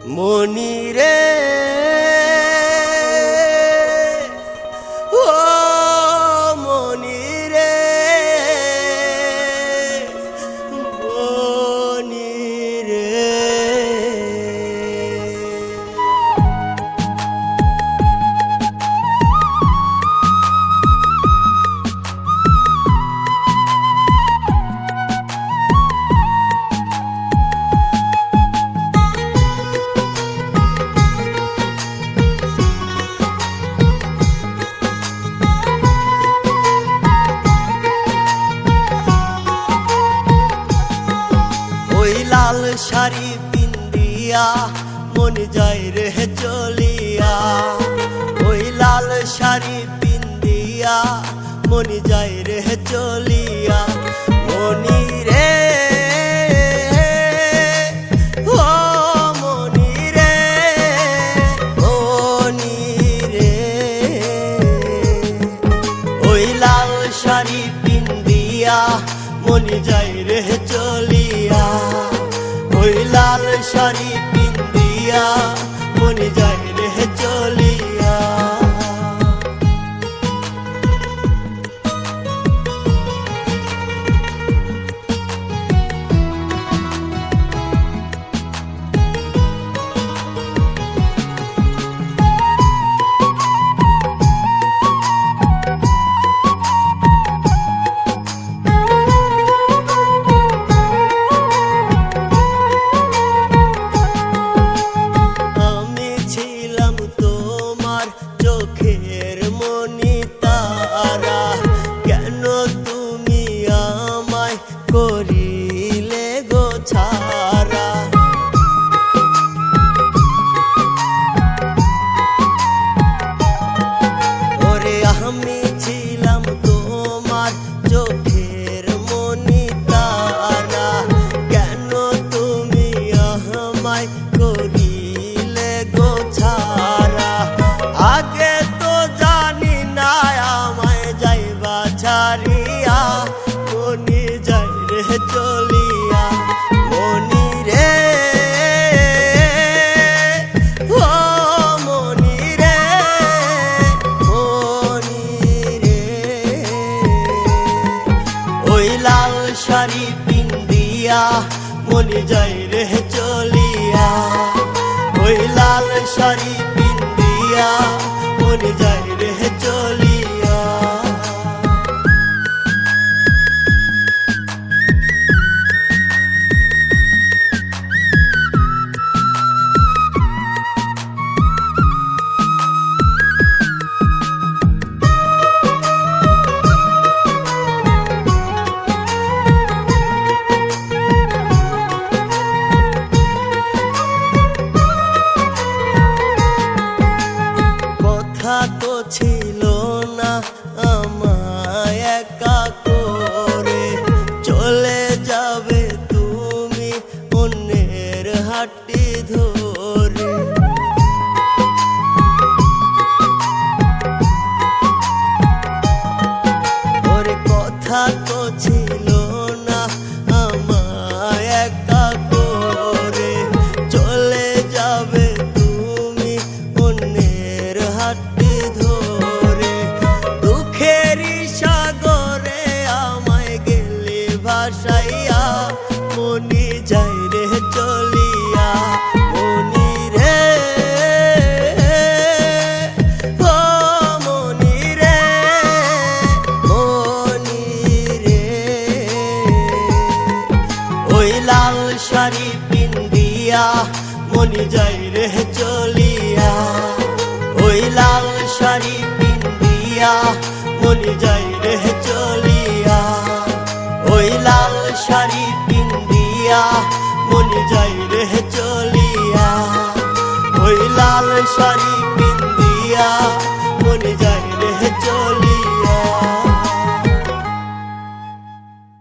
মনি রে ও মনি রে মনি রে লাল শাড়ি পিন্দিয়া মন যায় রে চলিয়া ওই লাল শাড়ি পিন্দিয়া মন যায় রে চলিয়া মনি রে ও মনি রে মনি রে ওই লাল শাড়ি পিন্দিয়া মন যায় রে চলিয়া ওই লাল শাড়ি পিন্দিয়া মন যায় রে চলিয়া চোখের মনি তারা কেন তুমি আমায় করিলে গো ছাড়া ওরে আমি ছিলাম তোমার চোখের মনি তারা কেন তুমি আমায় করিলে গো ছাড়া আগে তো জানি না আমায় যাইবা ছাড়িয়া মনি যাই রে চলিয়া মনি রে ও মনি রে মনি রে ওই লাল শাড়ি পিন্দিয়া মনি যাই রে চলিয়া ওই লাল শাড়ি পিন্দিয়া মন যায় রে চলিয়া তো ছিল না আমায় একা করে চলে যাবে তুমি অন্যের হাঁটি ধরে ওরে কথা তো ছিল না আমায় একা করে চলে যাবে তুমি অন্যের হাঁটি ভাসাইয়া মনি যাই রে চলিয়া মনি রে ও মনি রে মনি রে ওই লাল শাড়ি পিন্দিয়া মনি যাই